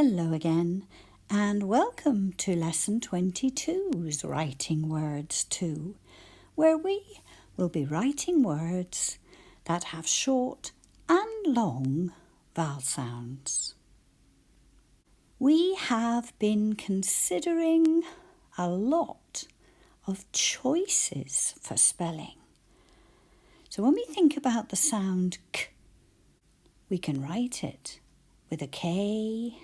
Hello again, and welcome to Lesson 22's Writing Words 2, where we will be writing words that have short and long vowel sounds. We have been considering a lot of choices for spelling. So when we think about the sound k, we can write it with a K,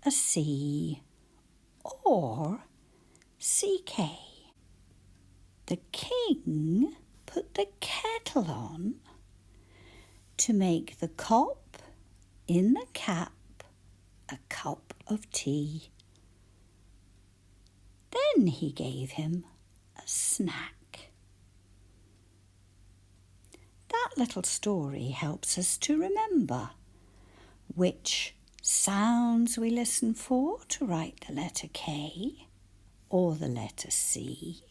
a C, or CK. The king put the kettle on to make the cop in the cap a cup of tea. Then he gave him a snack. That little story helps us to remember which sounds we listen for to write the letter K or the letter C.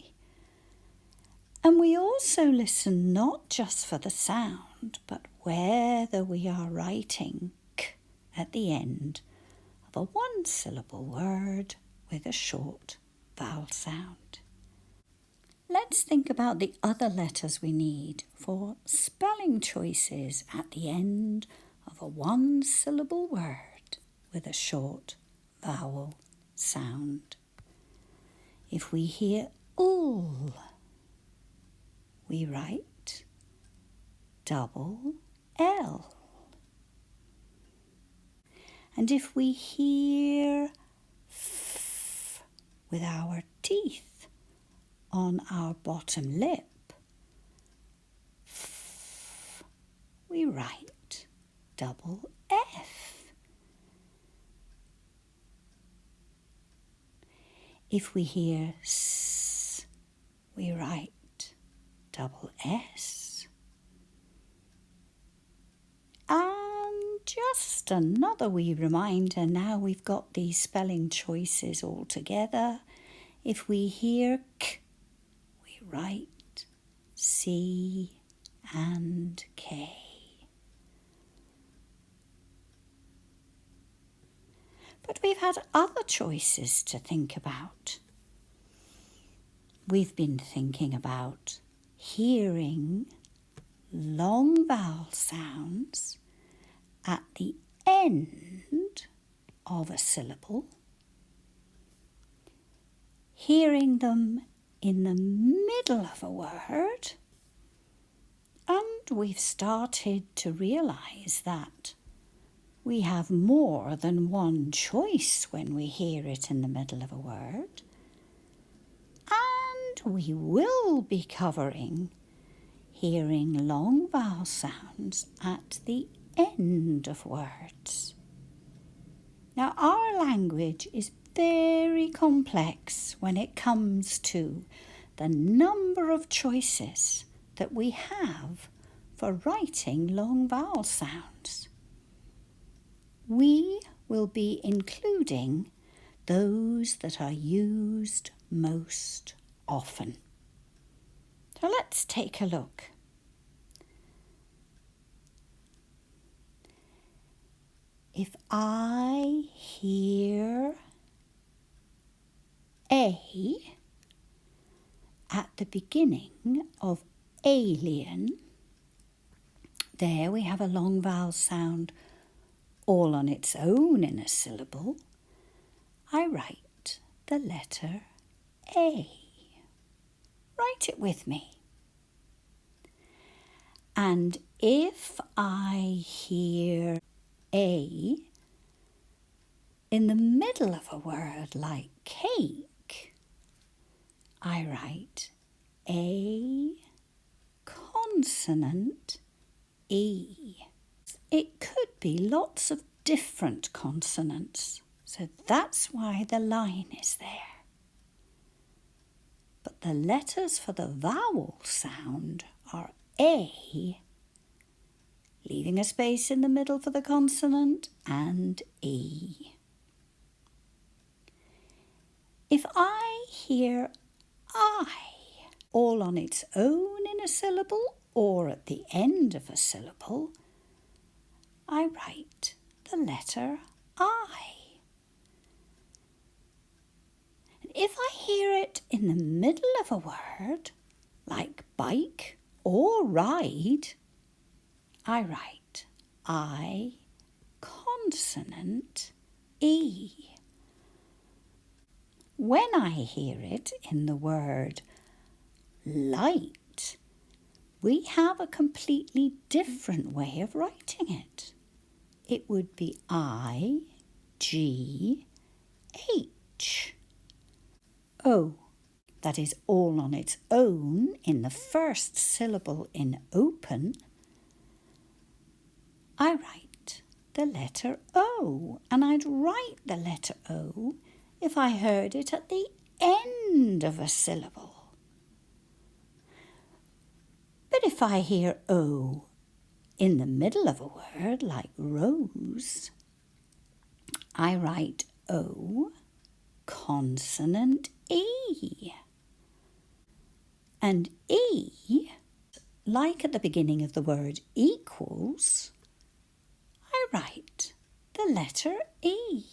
And we also listen not just for the sound, but whether we are writing K at the end of a one-syllable word with a short vowel sound. Let's think about the other letters we need for spelling choices at the end of a one-syllable word with a short vowel sound. If we hear ul, we write double L. And if we hear f with our teeth on our bottom lip, f, we write double F. If we hear S, we write double S. And just another wee reminder, now we've got these spelling choices all together. If we hear K, we write C and K. But we've had other choices to think about. We've been thinking about hearing long vowel sounds at the end of a syllable, hearing them in the middle of a word, and we've started to realise that we have more than one choice when we hear it in the middle of a word. And we will be covering hearing long vowel sounds at the end of words. Now, our language is very complex when it comes to the number of choices that we have for writing long vowel sounds. We will be including those that are used most often. So let's take a look. If I hear A at the beginning of alien, there we have a long vowel sound all on its own in a syllable. I write the letter A. Write it with me. And if I hear A in the middle of a word like cake, I write A consonant E. It could be lots of different consonants, so that's why the line is there. But the letters for the vowel sound are A, leaving a space in the middle for the consonant, and E. If I hear I, all on its own in a syllable or at the end of a syllable, I write the letter I. And if I hear it in the middle of a word, like bike or ride, I write I, consonant, E. When I hear it in the word light, we have a completely different way of writing it. It would be I, G, H. O. That is all on its own in the first syllable in open. I write the letter O, and I'd write the letter O if I heard it at the end of a syllable. But if I hear O in the middle of a word, like rose, I write O, consonant E. And E, like at the beginning of the word equals, I write the letter E.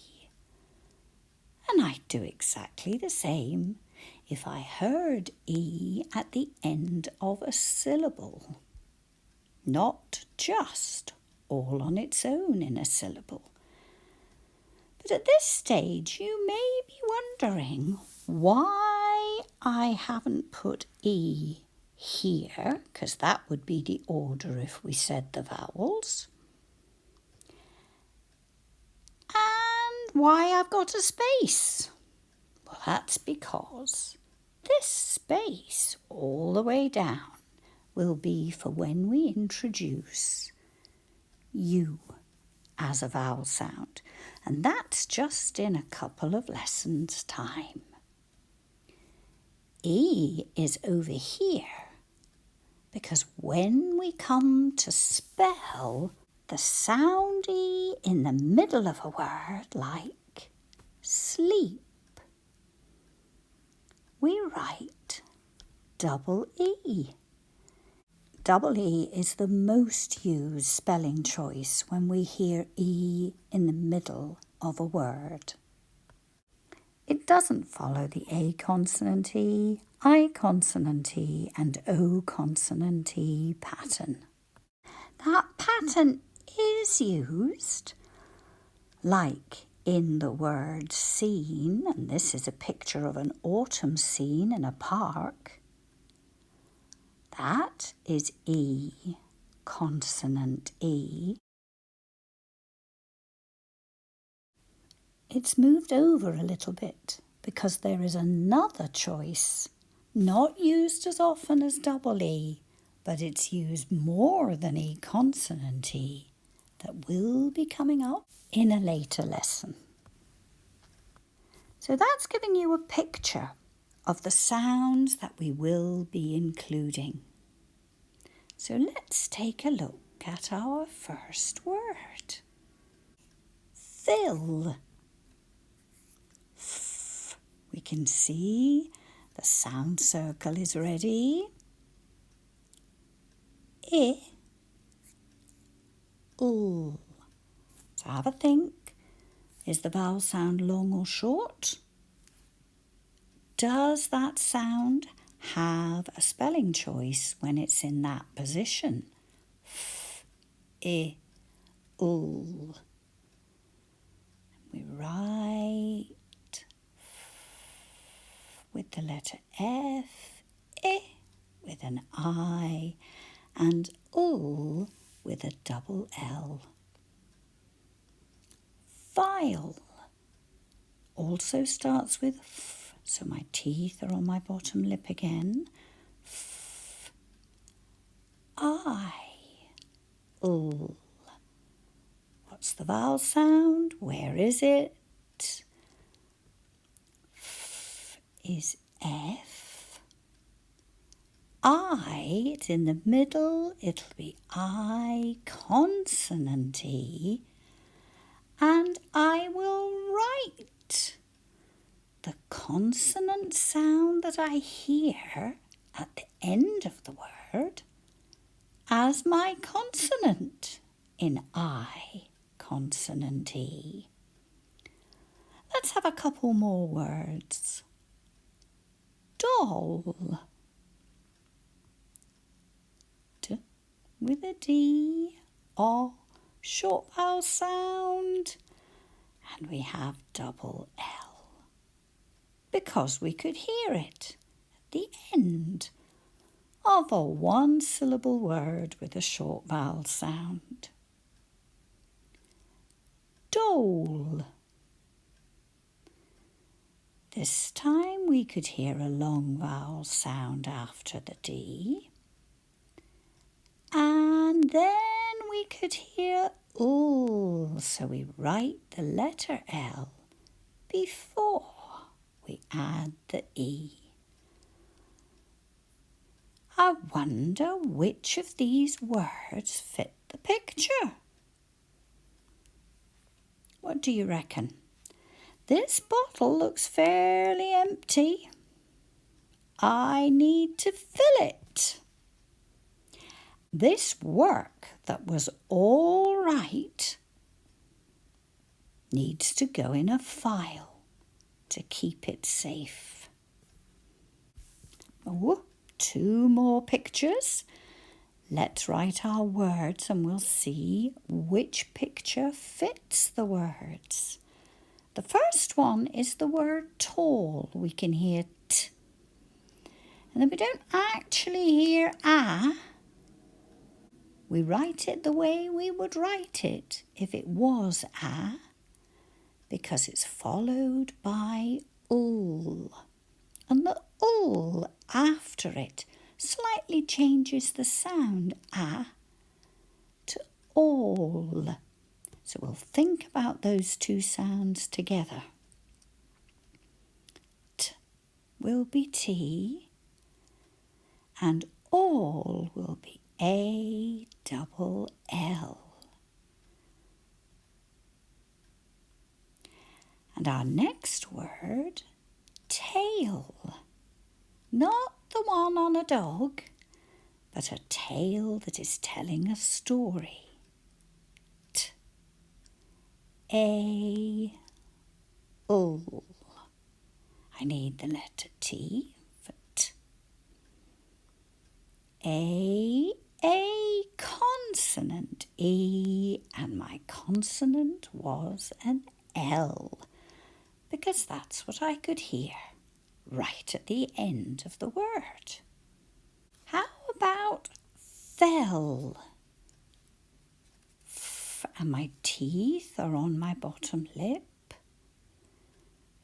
And I'd do exactly the same if I heard E at the end of a syllable. Not just all on its own in a syllable. But at this stage you may be wondering why I haven't put E here, because that would be the order if we said the vowels. And why I've got a space. Well, that's because this space all the way down will be for when we introduce U as a vowel sound, and that's just in a couple of lessons' time. E is over here because when we come to spell the sound E in the middle of a word like sleep, we write double E. Double E is the most used spelling choice when we hear E in the middle of a word. It doesn't follow the A consonant E, I consonant E and O consonant E pattern. That pattern is used like in the word scene, and this is a picture of an autumn scene in a park. That is E, consonant E. It's moved over a little bit because there is another choice, not used as often as double E, but it's used more than E consonant E, that will be coming up in a later lesson. So that's giving you a picture of the sounds that we will be including. So let's take a look at our first word. Fill. F. We can see the sound circle is ready. I. L. So have a think. Is the vowel sound long or short? Does that sound have a spelling choice when it's in that position? F, I, L. We write with the letter F, I with an I, and L with a double L. File also starts with F, so my teeth are on my bottom lip again. F, I, L. What's the vowel sound? Where is it? F is F. I, it's in the middle, it'll be I, consonant E, and I will write the consonant sound that I hear at the end of the word as my consonant in I, consonant E. Let's have a couple more words. Doll. D with a D, O, short vowel sound, and we have double L because we could hear it at the end of a one-syllable word with a short vowel sound. Dole. This time we could hear a long vowel sound after the D. And then we could hear L, so we write the letter L before we add the E. I wonder which of these words fit the picture. What do you reckon? This bottle looks fairly empty. I need to fill it. This work that was all right needs to go in a file to keep it safe. Oh, 2 more pictures. Let's write our words and we'll see which picture fits the words. The first one is the word tall. We can hear T. And then we don't actually hear A. We write it the way we would write it if it was A, because it's followed by ul. And the ul after it slightly changes the sound A to all. So we'll think about those 2 sounds together. T will be T and all will be A double L. And our next word, tail. Not the one on a dog, but a tale that is telling a story. T, A, L. I need the letter T for T. A consonant, E, and my consonant was an L, because that's what I could hear right at the end of the word. How about fell? F, and my teeth are on my bottom lip.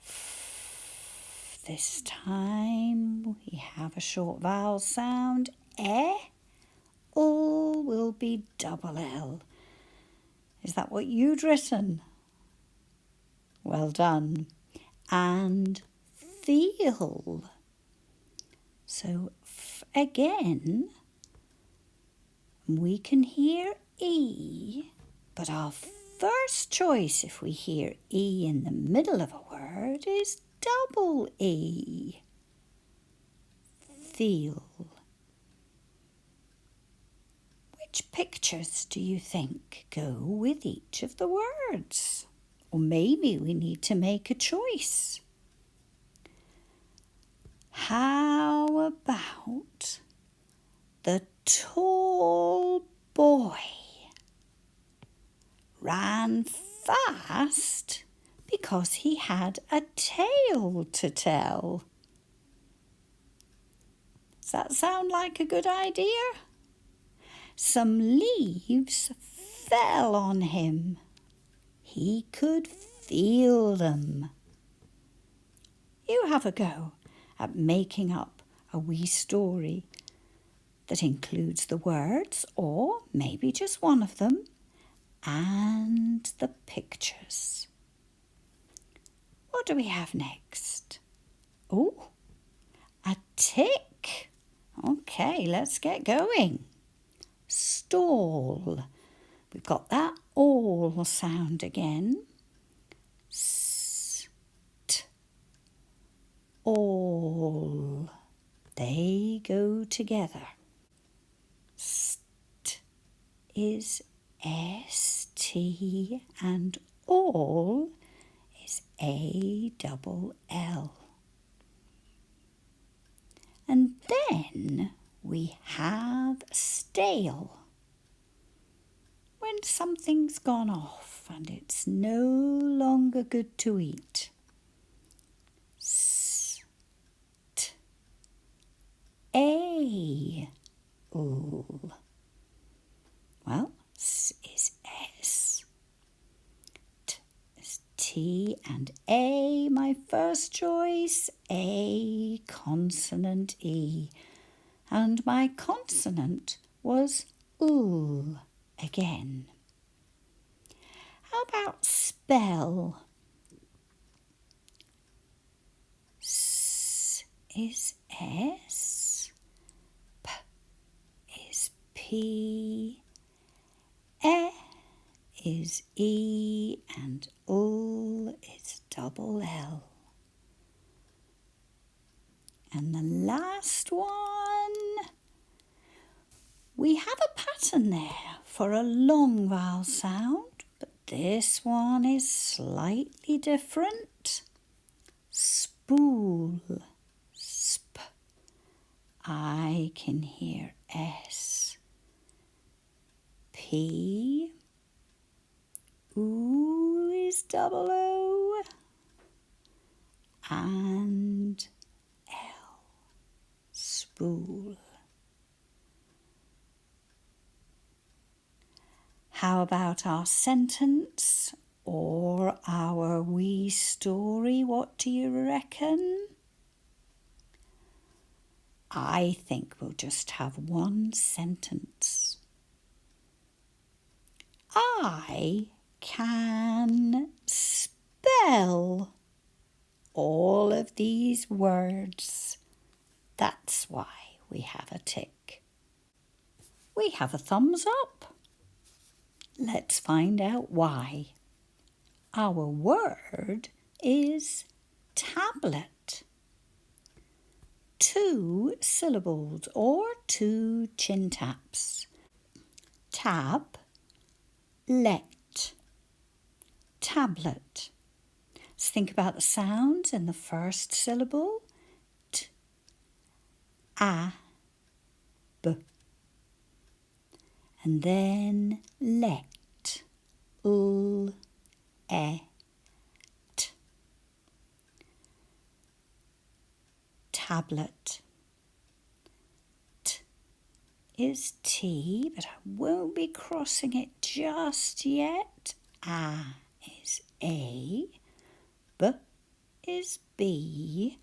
F, this time we have a short vowel sound, E. All will be double L. Is that what you'd written? Well done. And feel. So F again. We can hear E, but our first choice if we hear E in the middle of a word is double E. Feel. Which pictures do you think go with each of the words? Or maybe we need to make a choice. How about the tall boy ran fast because he had a tale to tell? Does that sound like a good idea? Some leaves fell on him. He could feel them. You have a go at making up a wee story that includes the words, or maybe just one of them, and the pictures. What do we have next? Oh, a tick. Okay, let's get going. Stall. We've got that all sound again. St, all. They go together. St is ST and all is A-double-L. And then we have stale. When something's gone off and it's no longer good to eat. S-t-a-l. Well, S is S. T is T and A, my first choice. A, consonant E. And my consonant was L again. How about spell? S is S. P is P. E is E and L is double L. And the last one, we have a pattern there for a long vowel sound, but this one is slightly different. Spool, sp. I can hear S. P, oo is double O, and L, spool. How about our sentence or our wee story? What do you reckon? I think we'll just have one sentence. I can spell all of these words. That's why we have a tick. We have a thumbs up. Let's find out why. Our word is tablet. 2 syllables or 2 chin taps. Tab, let, tablet. Let's think about the sounds in the first syllable. T, a, b. And then let, l, e, t. Tablet. T is T, but I won't be crossing it just yet. A is A. B is B.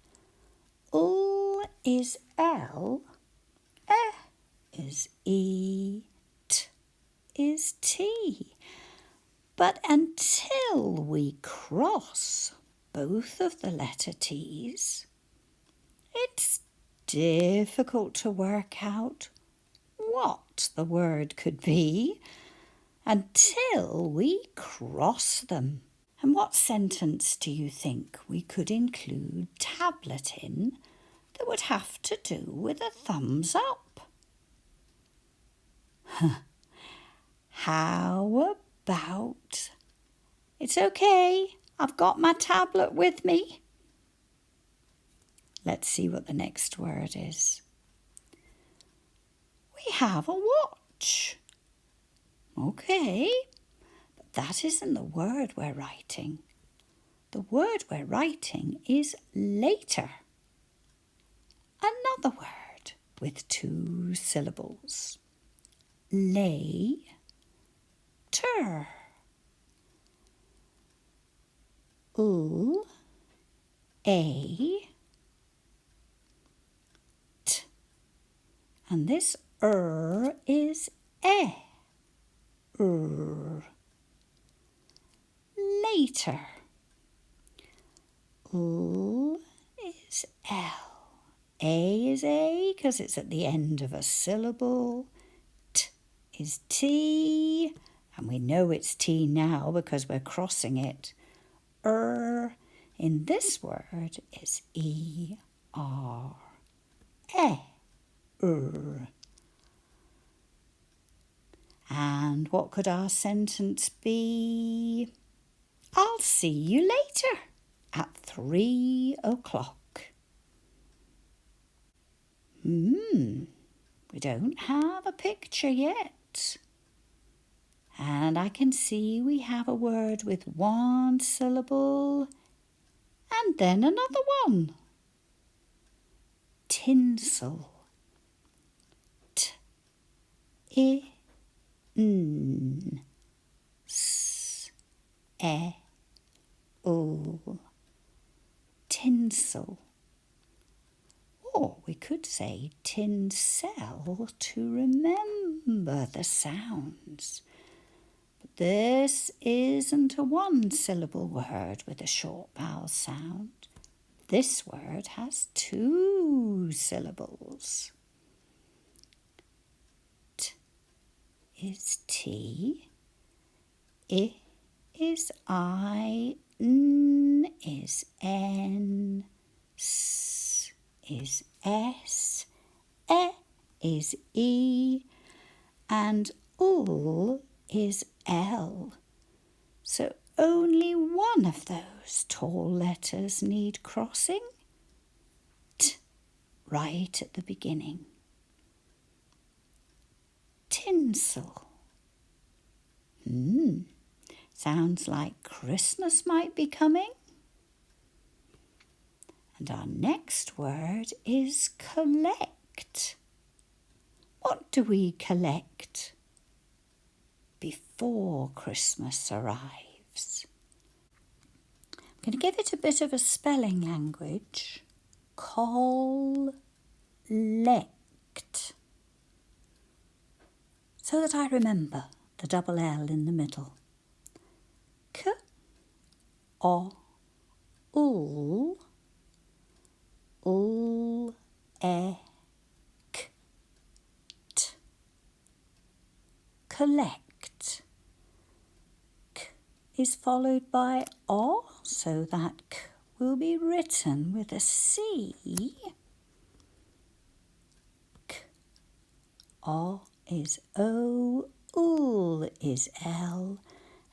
L is L. E is E. T is T. But until we cross both of the letter T's, it's difficult to work out what the word could be until we cross them. And what sentence do you think we could include tablet in that would have to do with a thumbs up? How about, it's okay, I've got my tablet with me. Let's see what the next word is. We have a watch. Okay, but that isn't the word we're writing. The word we're writing is later. Another word with 2 syllables. Later. L, A, T. And this is E. Later. L is L. A is A because it's at the end of a syllable. T is T, and we know it's T now because we're crossing it. In this word is E-R. And what could our sentence be? I'll see you later at 3 o'clock. We don't have a picture yet. And I can see we have a word with one syllable and then another one. Tinsel. T-I-N-S-E-L. Tinsel. Or we could say tinsel to remember the sounds. But this isn't a one-syllable word with a short vowel sound. This word has 2 syllables. T is T, I is I, N is N, S is S, E is E, and UL is L. So only one of those tall letters need crossing. T, right at the beginning. Tinsel. Sounds like Christmas might be coming. And our next word is collect. What do we collect before Christmas arrives? I'm going to give it a bit of a spelling language. Collect. So that I remember the double L in the middle. K-O-L. Collect. K is followed by O, so that K will be written with a C. K, O is O, UL is L,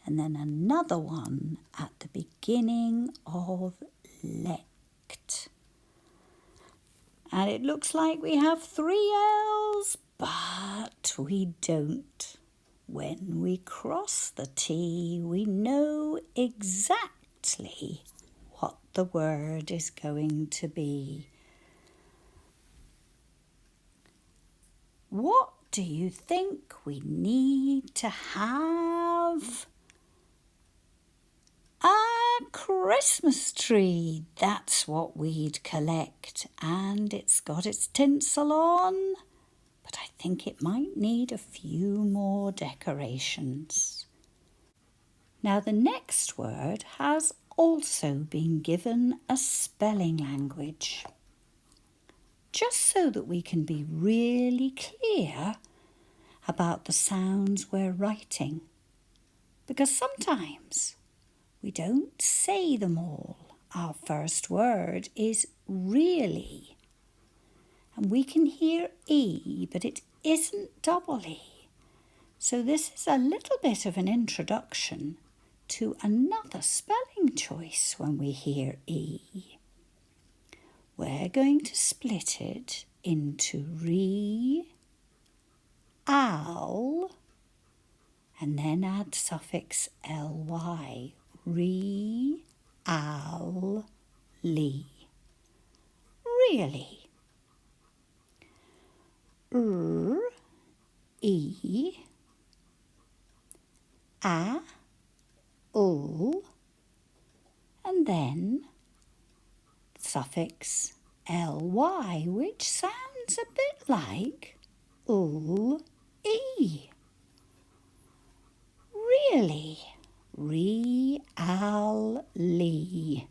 and then another one at the beginning of lect. And it looks like we have 3 L's, but we don't. When we cross the T, we know exactly what the word is going to be. What do you think we need to have? A Christmas tree. That's what we'd collect. And it's got its tinsel on. But I think it might need a few more decorations. Now the next word has also been given a spelling language, just so that we can be really clear about the sounds we're writing. Because sometimes we don't say them all. Our first word is really. And we can hear E, but it isn't double E. So this is a little bit of an introduction to another spelling choice when we hear E. We're going to split it into re, al, and then add suffix ly. Re, al, li. Really. E, a, ul, and then suffix ly, which sounds a bit like ul, e. Really, re, al, li.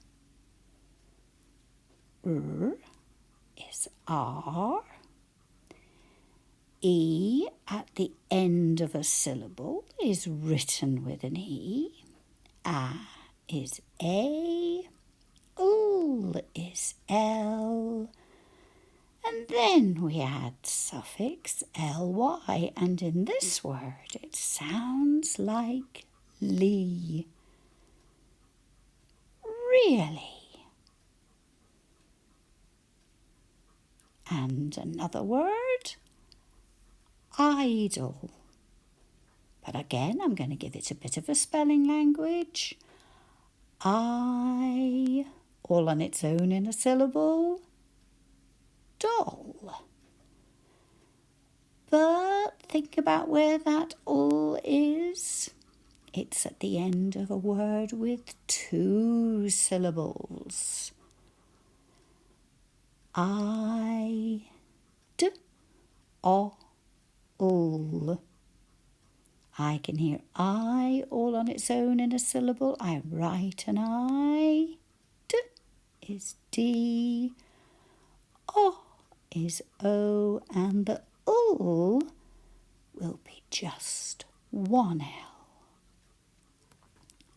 Is R. E at the end of a syllable is written with an E. A is A. Ul is L. And then we add suffix ly, and in this word it sounds like li. really. And another word, idle. But again, I'm going to give it a bit of a spelling language. I, all on its own in a syllable, dull. But think about where that all is. It's at the end of a word with 2 syllables. I, d, o, l. I can hear I all on its own in a syllable. I write an I. D is D. O is O. And the ul will be just 1 L.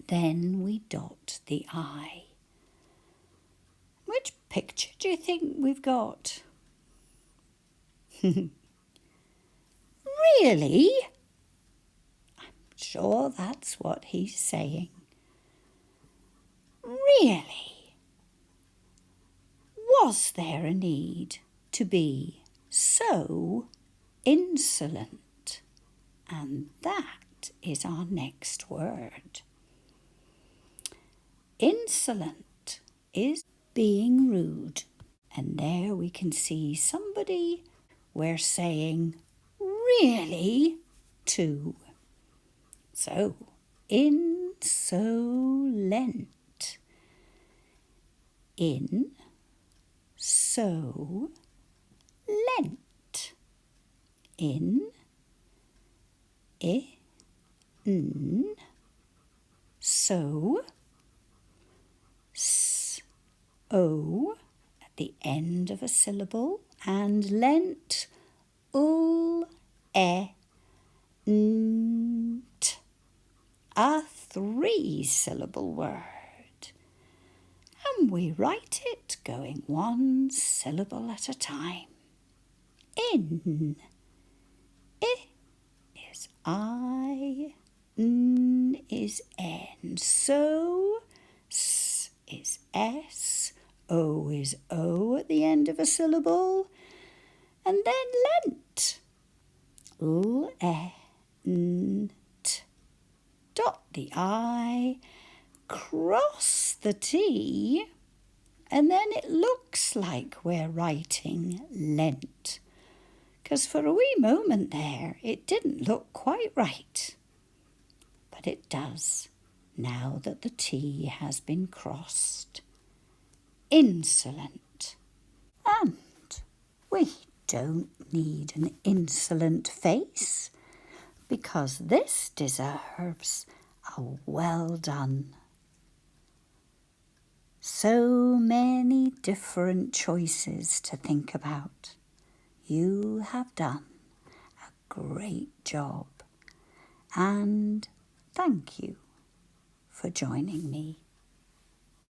Then we dot the I. Which picture do you think we've got? Really? I'm sure that's what he's saying. Really? Was there a need to be so insolent? And that is our next word. Insolent is being rude. And there we can see somebody we're saying really to. So, insolent. In, so, lent. In, so, o at the end of a syllable, and lent, ul, nt, a 3-syllable word. And we write it going 1 syllable at a time. In. I is I. N is N. So, s is S. O is O at the end of a syllable. And then lent. L, N, T. Dot the I. Cross the T. And then it looks like we're writing lent. Because for a wee moment there, it didn't look quite right. But it does, now that the T has been crossed. Insolent. And we don't need an insolent face, because this deserves a well done. So many different choices to think about. You have done a great job, and thank you for joining me.